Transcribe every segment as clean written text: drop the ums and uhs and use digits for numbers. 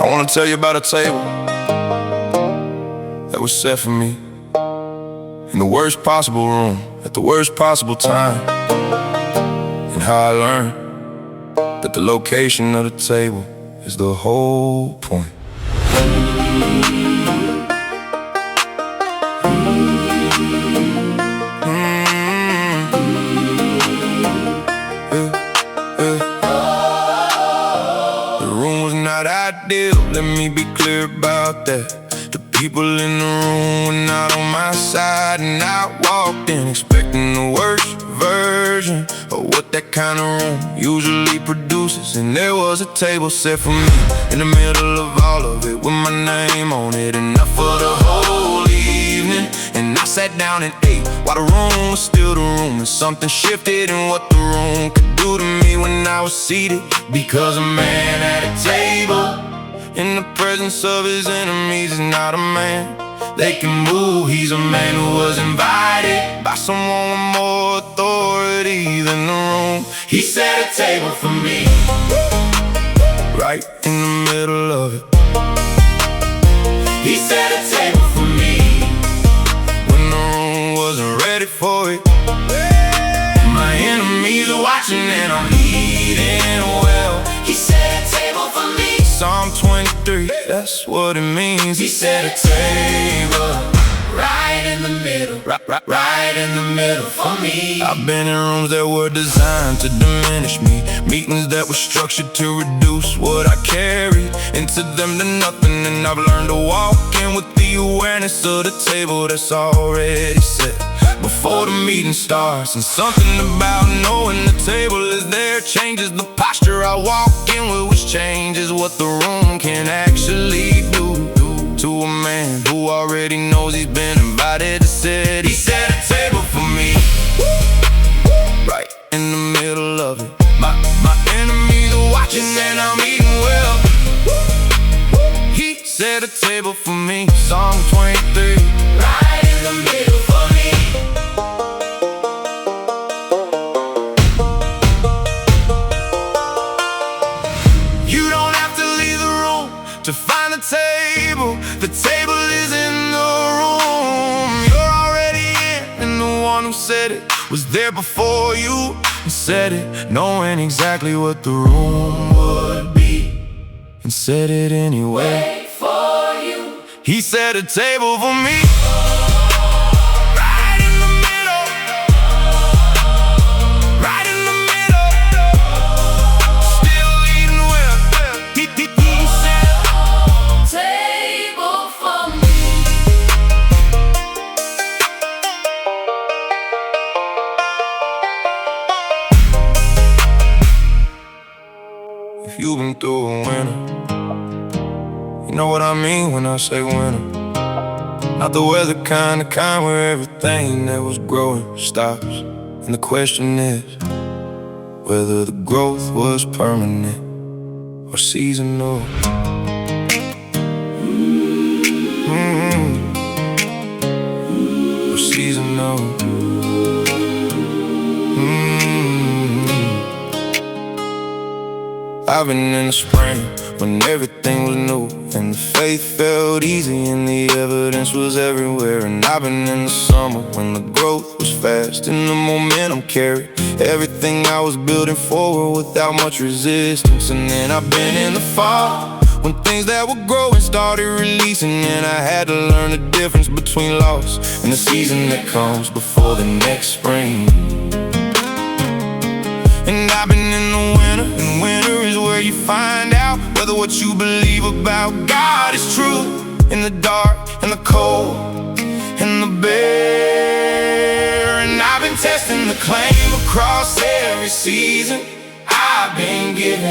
wanna tell you about a table that was set for me in the worst possible room at the worst possible time, and how I learned that the location of the table is the whole point. The room was not ideal, let me be clear about that. The people in the room were not on my side, and I walked in expecting the worst version of what that kind of room usually produces. And there was a table set for me in the middle of all of it, with my name on it, enough for the whole evening. And I sat down and ate while the room was still the room, and something shifted in what the room could do to me when I was seated. Because a man at a table in the presence of his enemies is not a man they can move. He's a man who was invited by someone with more authority than the room. He set a table for me, right in the middle of it. He set a table for me when the room wasn't ready for it. My enemies are watching and I'm eating well. He set a table for me. Psalm 23, that's what it means. He set a table right in the middle, right in the middle for me. I've been in rooms that were designed to diminish me, meetings that were structured to reduce what I carry into them to nothing. And I've learned to walk in with the awareness of the table that's already set before the meeting starts. And something about knowing the table is there changes the posture I walk in with, which changes what the room can actually do to a man who already knows he's been invited to sit. He set a table for me right in the middle of it. My enemies are watching and I'm eating well. He set a table for me. Psalm 23, right in the middle for me. To find the table is in the room. You're already in, and the one who said it was there before you and said it, knowing exactly what the room would be, and said it anyway for you. He set a table for me right in the middle, right in the middle. Still eating well. He set table for me. If you've been through a winter, you know what I mean when I say winter. Not the weather kind, the kind where everything that was growing stops. And the question is whether the growth was permanent or seasonal. Seasonal. I've been in the spring when everything was new, and the faith felt easy and the evidence was everywhere. And I've been in the summer when the growth was fast and the momentum carried everything I was building forward without much resistance. And then I've been in the fall when things that were growing started releasing, and I had to learn the difference between loss and the season that comes before the next spring. And I've been in the winter, and winter is where you find out whether what you believe about God is true. In the dark and the cold and the bare. And I've been testing the claim across every season I've been given,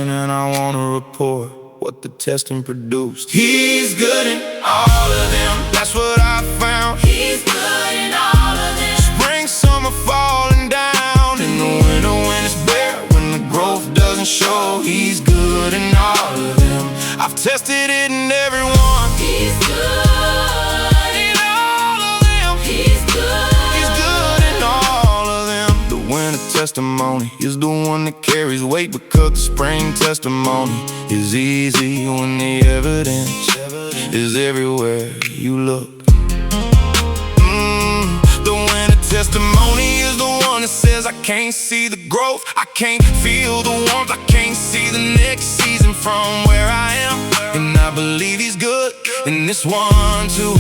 and I wanna report what the testing produced. He's good in all of them, that's what I found. He's good in all of them. Spring, summer, fall, and down. In the winter when it's bare, when the growth doesn't show. He's good in all of them. I've tested it in everyone. He's good in all of them. He's good in all of them. The winter testimony is the one that it carries weight because the spring testimony is easy when the evidence is everywhere you look. The winter testimony is the one that says I can't see the growth, I can't feel the warmth, I can't see the next season from where I am. And I believe he's good in this one too.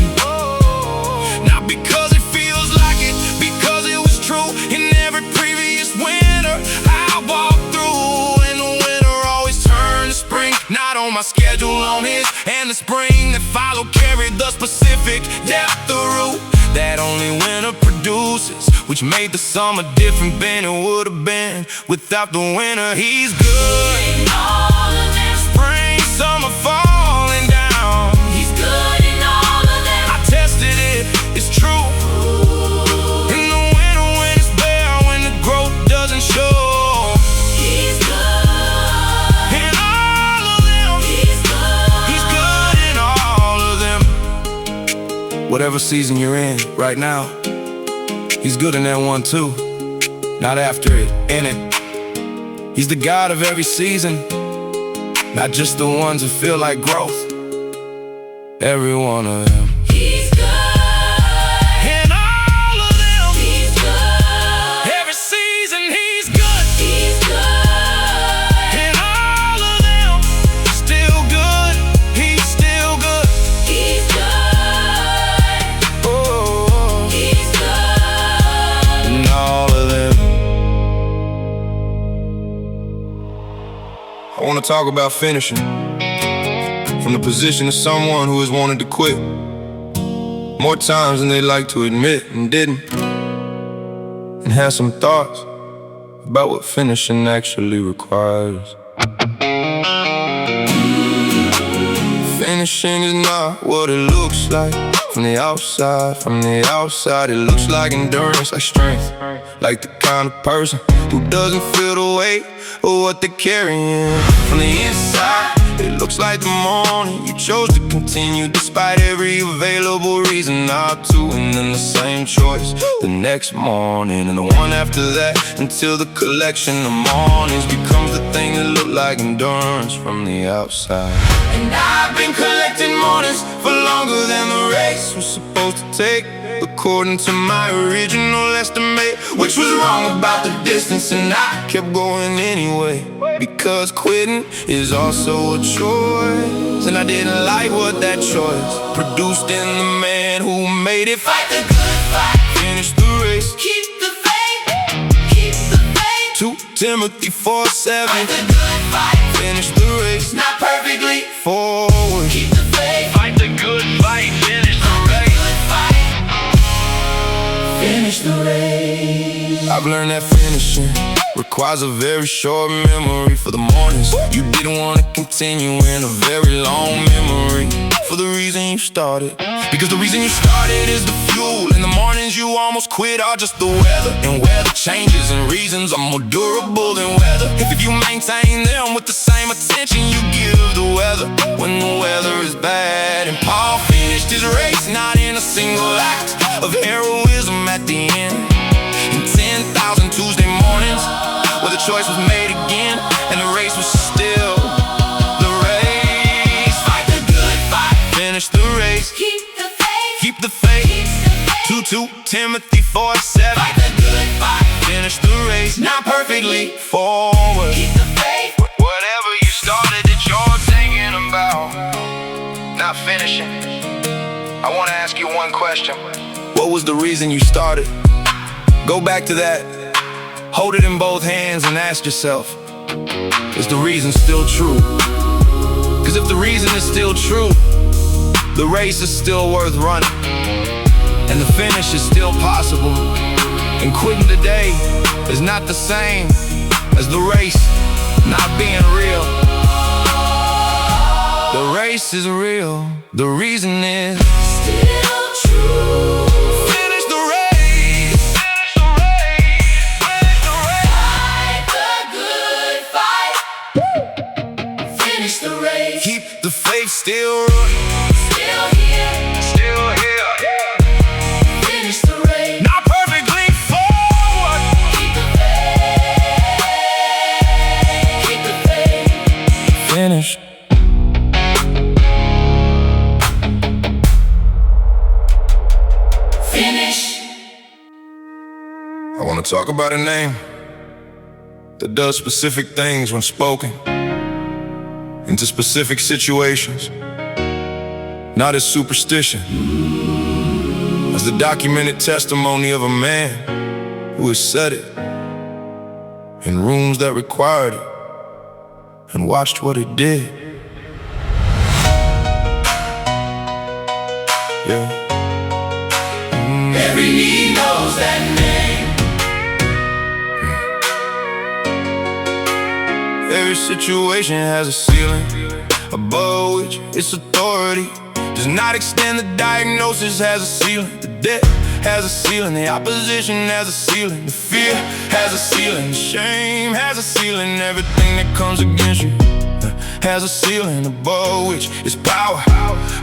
Not because it feels like it, because it was true in every previous winter I walked through. And the winter always turned to spring, not on my schedule, on his. And the spring that followed carried the specific depth of root that only winter produces, which made the summer different than it would have been without the winter. He's good in all of them. Spring, summer, fall, and down. He's good in all of them. I tested it, it's true. In the winter when it's bare, when the growth doesn't show, he's good in all of them. He's good in all of them. Whatever season you're in right now, he's good in that one too, not after it, in it. He's the God of every season, not just the ones that feel like growth. Every one of them. He's good in all of them. He's good every season. He's good. He's good in all of them. Still good. He's still good. He's good. Oh, he's good in all of them. I want to talk about finishing from the position of someone who has wanted to quit more times than they'd like to admit and didn't, and have some thoughts about what finishing actually requires. Finishing is not what it looks like from the outside. From the outside it looks like endurance, like strength, like the kind of person who doesn't feel the weight of what they're carrying. From the inside it looks like the morning you chose to continue despite every available reason not to. And then the same choice the next morning, and the one after that, until the collection of mornings becomes the thing that looked like endurance from the outside. And I've been collecting mornings for longer than the race was supposed to take, according to my original estimate, which was wrong about the distance, and I kept going anyway, because quitting is also a choice. And I didn't like what that choice produced in the man who made it. Fight the good fight, finish the race, keep the faith, keep the faith. 2 Timothy 4:7. Fight the good fight, finish the race, not perfectly, forward, keep the faith. Fight the good fight, finish the race, finish the race. I've learned that finishing requires a very short memory for the mornings you didn't want to continue, in a very long memory for the reason you started. Because the reason you started is the fuel, and the mornings you almost quit are just the weather. And weather changes and reasons are more durable than weather, if you maintain them with the same attention you give the weather when the weather is bad. And Paul finished his race not in a single act of heroism at the end, in 10,000 Tuesday mornings where the choice was made again, and the race was still the race. Fight the good fight, finish the race, keep the faith, keep the faith. 2 Timothy 4:7. Fight the good fight, finish the race, not perfectly, forward, keep the faith. Whatever you started that you're thinking about not finishing, I want to ask you one question. What was the reason you started? Go back to that, hold it in both hands and ask yourself, is the reason still true? Because if the reason is still true, the race is still worth running, and the finish is still possible. And quitting today is not the same as the race not being real. The race is real, the reason is still true. Keep the faith, still running, still here, still here. Finish the race, not perfectly, forward. Keep the faith. wanna talk about a name that does specific things when spoken into specific situations, not as superstition, as the documented testimony of a man who has said it in rooms that required it and watched what it did. Yeah. Every knee knows that name. Every situation has a ceiling above which its authority does not extend. The diagnosis has a ceiling, the debt has a ceiling, the opposition has a ceiling, the fear has a ceiling, the shame has a ceiling. Everything that comes against you has a ceiling above which its power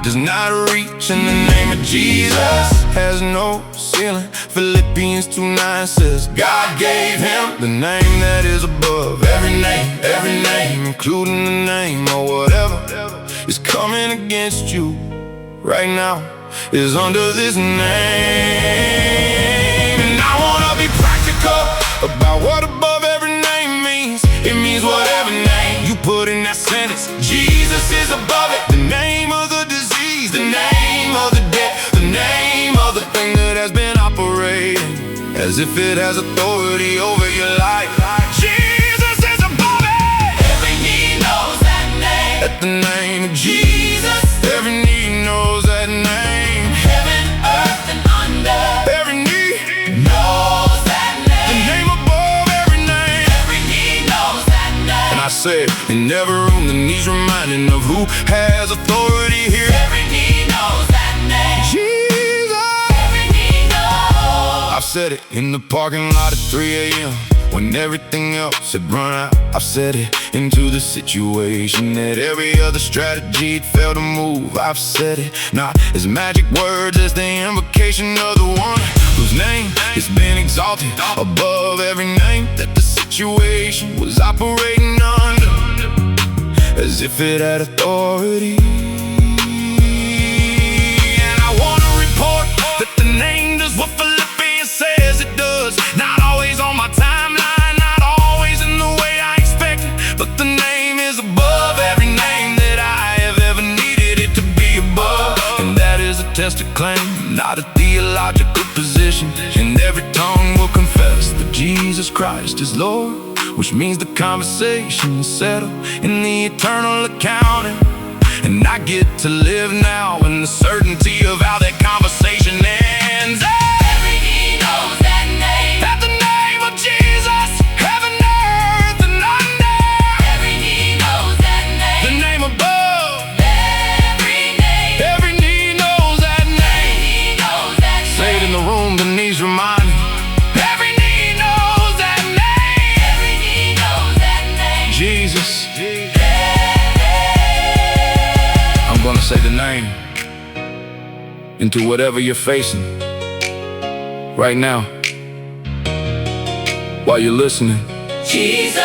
does not reach. In the name of Jesus has no ceiling. Philippians 2:9 says God gave him the name that is above every name, including the name of whatever is coming against you right now is under this name. And I wanna be practical about what above every name means. It means whatever name you put in that sentence, Jesus is above it. The name of the disease, the name of the death, the name of the thing that has been operating as if it has authority over your life. Jesus is above it. Every knee knows that name. At the name of Jesus, every knee knows that name. Heaven, earth, and under. Every knee knows that name. the name above every name. Every knee knows that name. And I said, in every room the knees reminding of who has authority here. Every knee knows that name. Jesus. Every knee knows. I've said it in the parking lot at 3 a.m. when everything else had run out. I've said it into the situation that every other strategy had failed to move. I've said it not as magic words, as the invocation of the one whose name has been exalted above every name that the situation was operating under, as if it had authority. And I wanna report that the name does what Philippians says it does. Not always on my timeline, not always in the way I expected, but the name is above every name that I have ever needed it to be above. And that is a tested claim, not a theological position. And every tongue will confess that Jesus Christ is Lord, which means the conversation is settled in the eternal accounting. And I get to live now in the certainty of how that conversation ends. Every knee knows that name. At the name of Jesus, heaven, earth, and under. Every knee knows that The name. name above Every name. every knee knows that name. He knows that Say it in the room, the knees reminding. Every knee knows that name. Every knee knows that name. Jesus. I'm gonna say the name into whatever you're facing right now while you're listening. Jesus.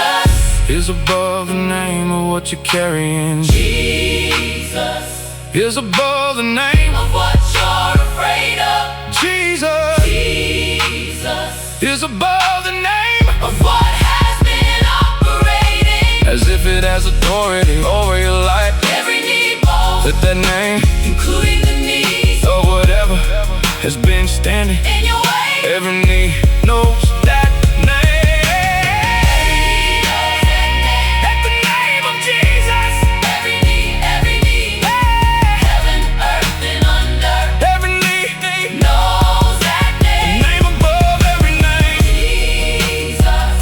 Is above the name of what you're carrying. Jesus. Is above the name Of what you're afraid of. Jesus. Jesus. Is above the name Of what has been operating. as if it has authority over your life. Every knee bows, Let that name including the knees of whatever has been standing. in your way. Every knee knows that name. At the name of Jesus, Every knee, heaven, earth, and under. every knee Knows that the name. name above every name. Jesus.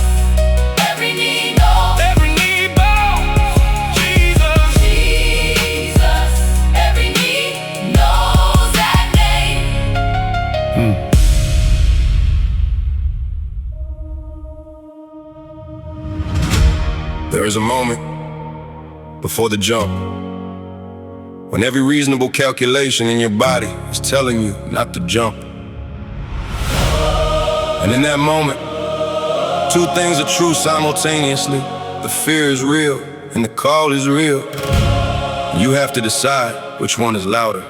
Every knee knows. Every knee bows. Jesus. Jesus. Every knee knows that name. There is a moment before the jump when every reasonable calculation in your body is telling you not to jump. And in that moment, two things are true simultaneously. The fear is real and the call is real. You have to decide which one is louder.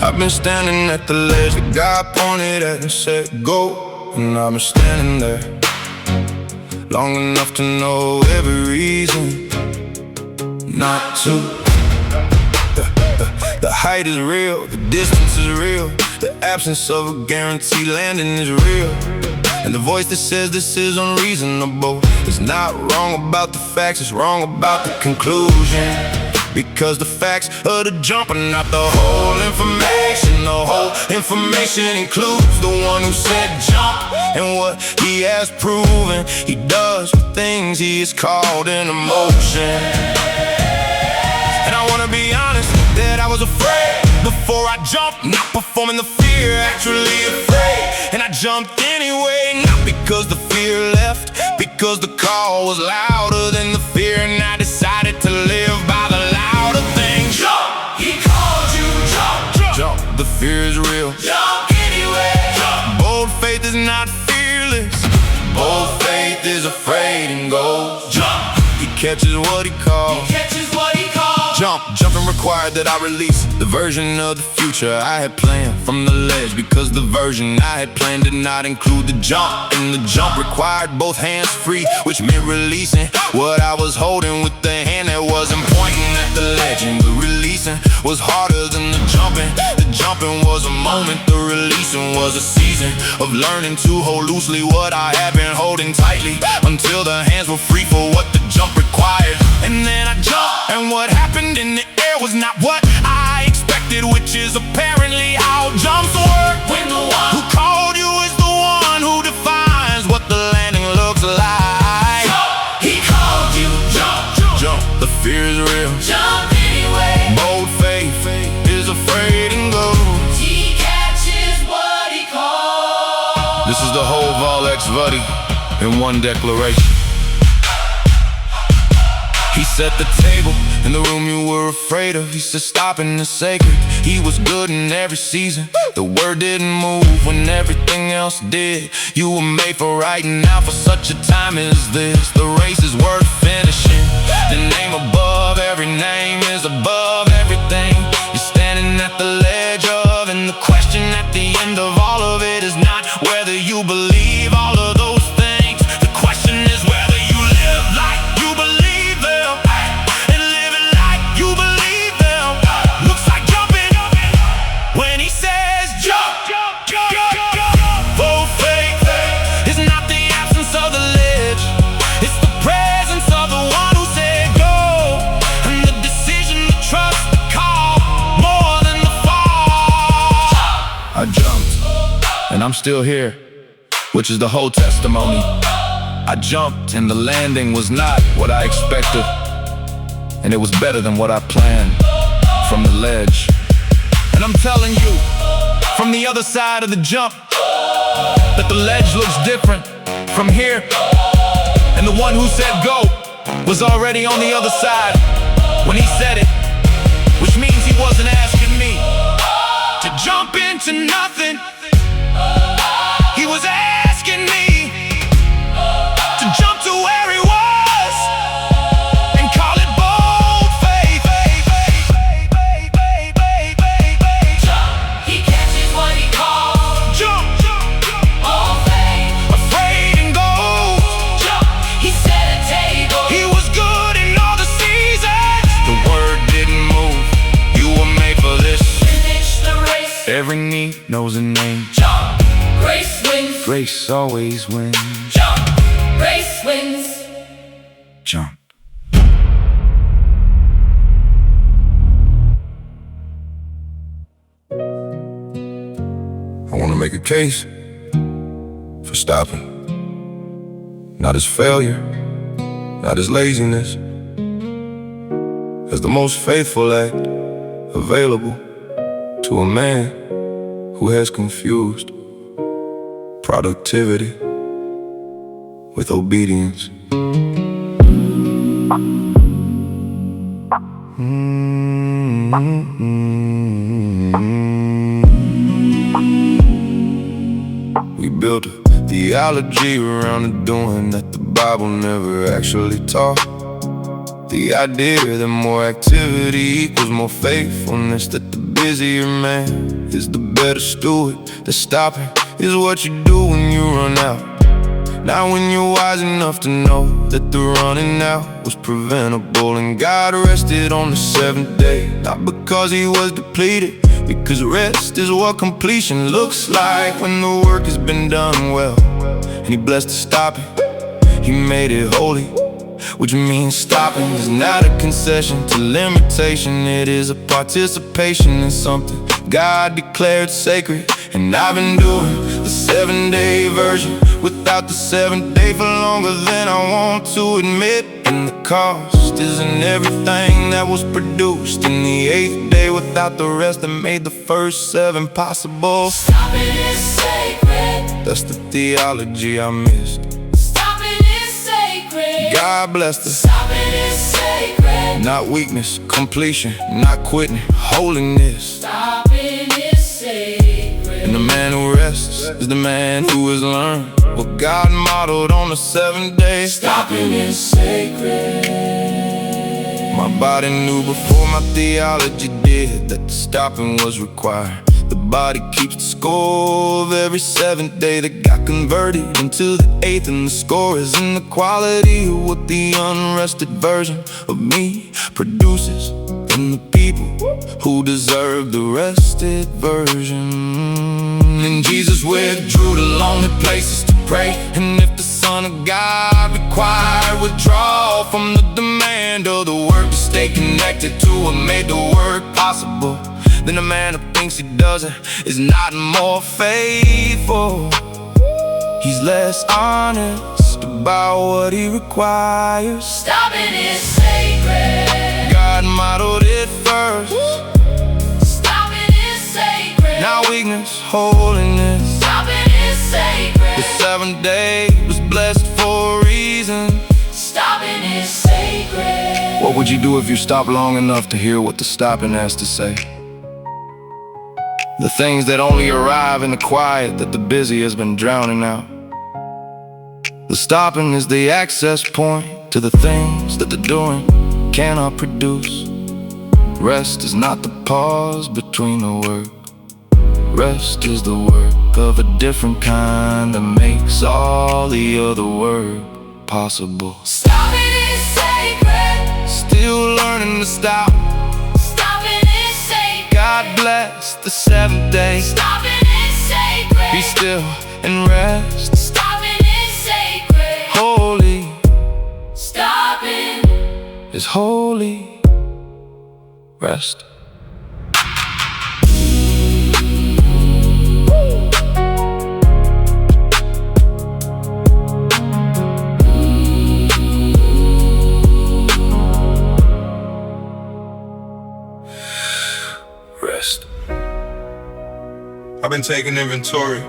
I've been standing at the ledge that God pointed at and said go, and I've been standing there long enough to know every reason not to. The height is real, the distance is real, the absence of a guaranteed landing is real. And the voice that says this is unreasonable is not wrong about the facts, it's wrong about the conclusion. Because the facts of the jump are not the whole information. The whole information includes the one who said jump and what he has proven he does with things he is called in emotion. And I wanna be honest that I was afraid before I jumped, not performing the fear, actually afraid. And I jumped anyway, not because the fear left, because the call was louder than the fear. And I decided to live by the louder thing. Jump! He called you, jump! Jump, the fear is real. Jump anyway! Jump! Bold faith is not fearless. Bold faith is afraid and goes. Jump! He catches what he calls. He catches what he calls. Jumping required that I release the version of the future I had planned from the ledge, because the version I had planned did not include the jump. And the jump required both hands free, which meant releasing what I was holding with the hand that wasn't pointing at the ledge. And the releasing was harder than the jumping. The jumping was a moment, the releasing was a season of learning to hold loosely what I had been holding tightly, until the hands were free for what the jump required. And then I jumped, and what happened in the air was not what I expected, which is apparently how jumps work. When the one who called you is the one who defines what the landing looks like. jump, he called you, jump! Jump, the fear is real. Jump anyway! Bold faith is afraid and goes. He catches what he calls. This is the whole XVIII in one declaration. He set the table in the room you were afraid of. He said stopping is sacred. He was good in every season. The word didn't move when everything else did. You were made for right now, for such a time as this. The race is worth finishing. The name above every name is above everything. You're standing at the ledge of, and the question at the end of all of it is not whether you believe all of those things. The question is whether you live like you believe them, and live it like you believe them. Looks like jumping when he says jump, jump, jump, jump, jump. Bold faith is not the absence of the ledge, it's the presence of the one who said go, and the decision to trust the call more than the fall. I jumped, and I'm still here, which is the whole testimony. I jumped, and the landing was not what I expected, and it was better than what I planned from the ledge. And I'm telling you, from the other side of the jump, that the ledge looks different from here. And the one who said go was already on the other side when he said it, which means he wasn't asking me to jump into nothing. He was asking me to jump to where he was and call it bold faith. Jump, he catches what he calls. Jump, Bold faith, afraid and goes. jump, he set a table. He was good in all the seasons. The word didn't move, you were made for this. Finish the race. Every knee knows a name. Jump, grace wins. Grace always wins. Jump, grace wins. Jump. I want to make a case for stopping. Not as failure, not as laziness, as the most faithful act available to a man who has confused productivity with obedience. We built a theology around the doing that the Bible never actually taught. The idea that more activity equals more faithfulness, that the busier man is the better steward, that stopping is what you do when you run out. Now when you're wise enough to know that the running out was preventable, and God rested on the seventh day, not because he was depleted, because rest is what completion looks like when the work has been done well. And he blessed the stopping, he made it holy, which means stopping is not a concession to limitation. It is a participation in something God declared sacred. And I've been doing the 7-day version without the 7th day for longer than I want to admit. And the cost isn't everything that was produced in the 8th day without the rest that made the first 7 possible. Stopping is sacred. That's the theology I missed. Stopping is sacred. God bless us. Stopping is sacred. Not weakness, completion, not quitting, holiness. Stopping is sacred. And the man who rests is the man who has learned what God modeled on the 7th day. Stopping is sacred. My body knew before my theology did that the stopping was required. The body keeps the score of every 7th day that got converted into the 8th, and the score is in the quality of what the unrested version of me produces in the people who deserve the rested version. And Jesus withdrew to lonely places to pray, and if the Son of God required withdrawal from the demand of the work to stay connected to what made the work possible, then the man who thinks he doesn't is not more faithful. He's less honest about what he requires. Stopping is sacred. God modeled it first. Stopping is sacred. Now weakness, holiness. Stopping is sacred. The 7th day was blessed for a reason. Stopping is sacred. What would you do if you stopped long enough to hear what the stopping has to say? The things that only arrive in the quiet that the busy has been drowning out. The stopping is the access point to the things that the doing cannot produce. Rest is not the pause between the work. Rest is the work of a different kind that makes all the other work possible. Stopping is sacred. Still learning to stop. Stopping is sacred. God bless the 7th day. Stopping is sacred. Be still and rest. Stopping is sacred. Holy Stopping is holy. Rest. Rest. I've been taking inventory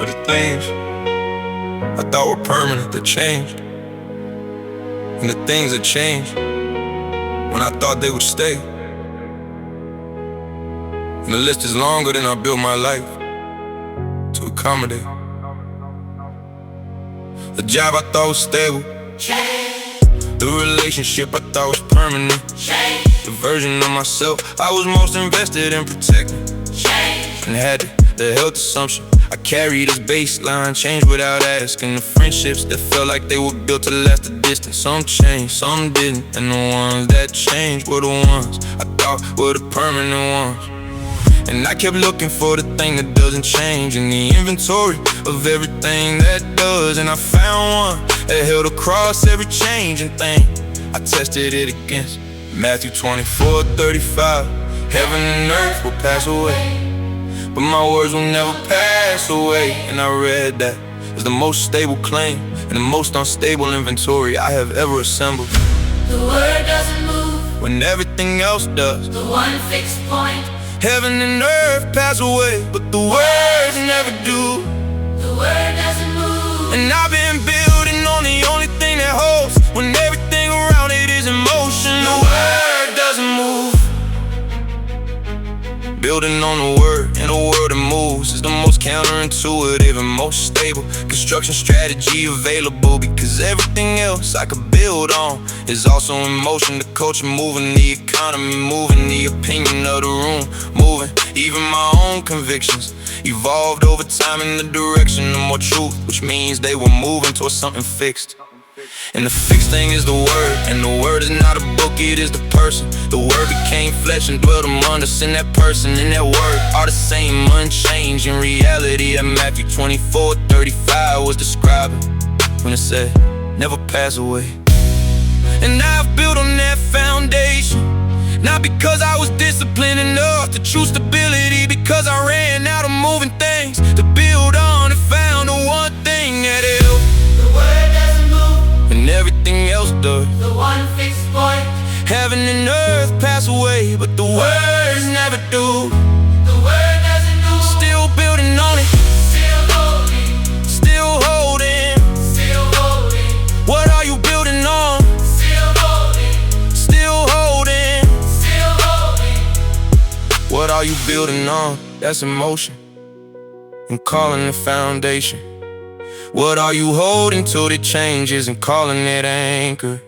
of the things I thought were permanent that changed, and the things that changed when I thought they would stay. And the list is longer than I built my life to accommodate. The job I thought was stable, change. the relationship I thought was permanent, Change. the version of myself I was most invested in protecting, Change. and had the health assumption I carried as baseline changed without asking. The friendships that felt like they were built to last a distance, some changed, some didn't, and the ones that changed were the ones I thought were the permanent ones. And I kept looking for the thing that doesn't change in the inventory of everything that does, and I found one that held across every changing thing I tested it against. Matthew 24:35. Heaven and earth will pass away, but my words will never pass away. And I read that is the most stable claim and the most unstable inventory I have ever assembled. The word doesn't move When everything else does. the one fixed point. Heaven and earth pass away, but the words never do. The word doesn't move. And I've been building on the only thing that holds when everything around it is in motion. The word doesn't move. Building on the word, and a world that moves is the most counterintuitive and most stable construction strategy available, because everything else I could build on is also in motion. The culture moving, the economy moving, the opinion of the room moving. Even my own convictions evolved over time in the direction of more truth, which means they were moving towards something fixed. And the fixed thing is the word, and the word is not a book, it is the person. The word became flesh and dwelt among us, and that person and that word are the same, unchanged in reality. That Matthew 24:35 was describing when it said, never pass away. And I've built on that foundation, not because I was disciplined enough to choose stability, because I ran out of moving things to build on and found the one thing that helped. The word doesn't move, And everything else does. the one fixed point. Heaven and earth pass away, but the words never do. The word doesn't move, Still building on it, still holding, still holding. still holding, What are you building on? still holding, Still holding. still holding. What are you building on? That's emotion, and calling it foundation. What are you holding till it changes and calling it anchor?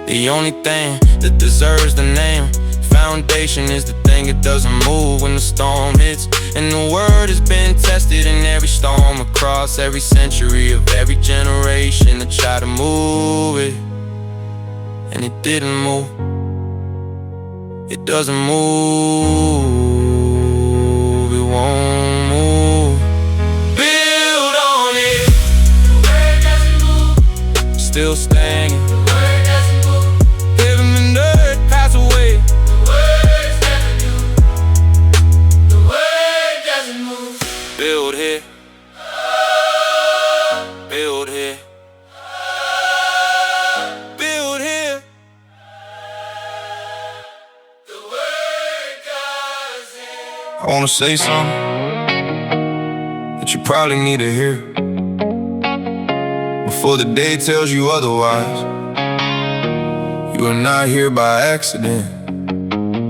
The only thing that deserves the name foundation is the thing that doesn't move when the storm hits. And the word has been tested in every storm across every century of every generation that tried to move it, and it didn't move. It doesn't move, it won't move. Build on it, The word doesn't move, still standing. the word doesn't move, Heaven and earth pass away, the words never do. The word doesn't move. build here, build here, build here. The word doesn't. I wanna say something that you probably need to hear before the day tells you otherwise. You are not here by accident.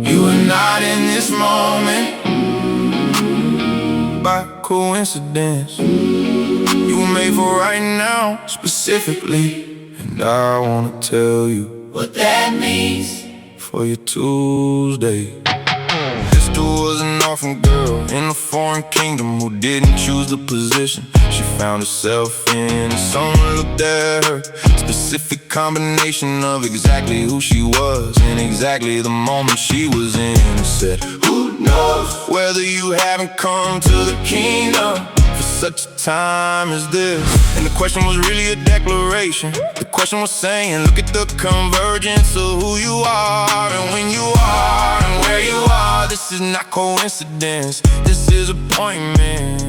You are not in this moment by coincidence. You were made for right now, specifically. And I wanna tell you What that means. for your Tuesday. Sister was an orphan girl in a foreign kingdom who didn't choose the position. She found herself in, and someone looked at her. Specific combination of exactly who she was in exactly the moment she was in, and said, who knows whether you haven't come to the kingdom for such a time as this. And the question was really a declaration. The question was saying, look at the convergence of who you are and when you are and where you are. This is not coincidence, this is appointment.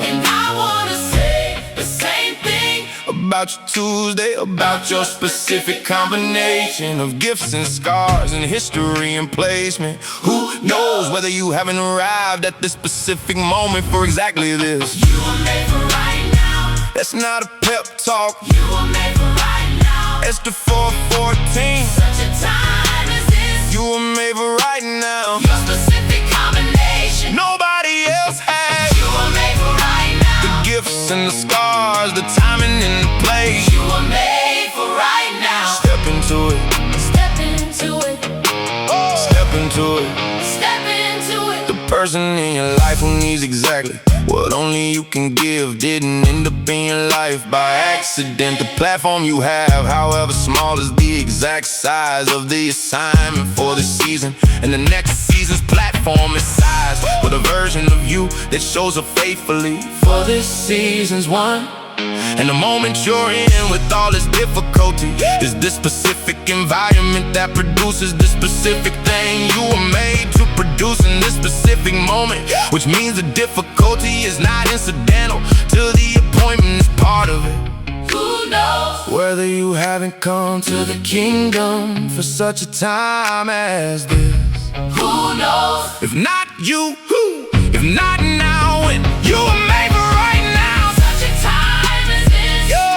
And I wanna say the same thing. About your Tuesday, about your specific combination of gifts and scars and history and placement. Who knows whether you haven't arrived at this specific moment for exactly this. You were made for right now. That's not a pep talk. You were made for right now. Esther 4:14. Such a time as this. You were made for right now. Your specific combination. Nobody else has You were made for right now. the gifts and the scars, the timing and the place. You were made for right now. Step into it, Step into it. step into it. Step into it. The person in your life who needs exactly what only you can give didn't end up in your life by accident. The platform you have, however small, is the exact size of the assignment for this season. And the next season's platform is sized with a version of you that shows up faithfully for this season's one. And the moment you're in with all this difficulty is this specific environment that produces this specific thing you were made to produce in this specific moment. Which means the difficulty is not incidental to the appointment, is part of it. Who knows? Whether you haven't come to the kingdom for such a time as this. Who knows? If not you, who? If not now, when? You were made for right now. Such a time as this. Yo,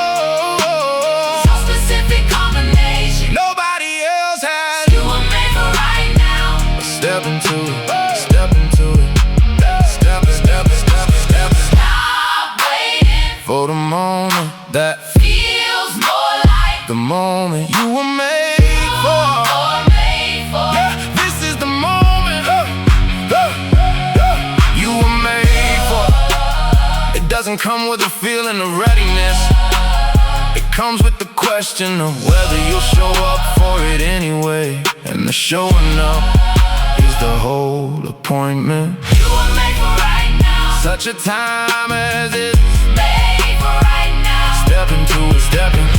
Your specific combination. nobody else has. You were made for right now. Step into it, step into moment that feels more like the moment you were made for. Yeah, this is the moment you were made for. It doesn't come with a feeling of readiness. It comes with the question of whether you'll show up for it anyway. And the showing up is the whole appointment. you were made for right now. Such a time as this. Made for right now. Step into it, step into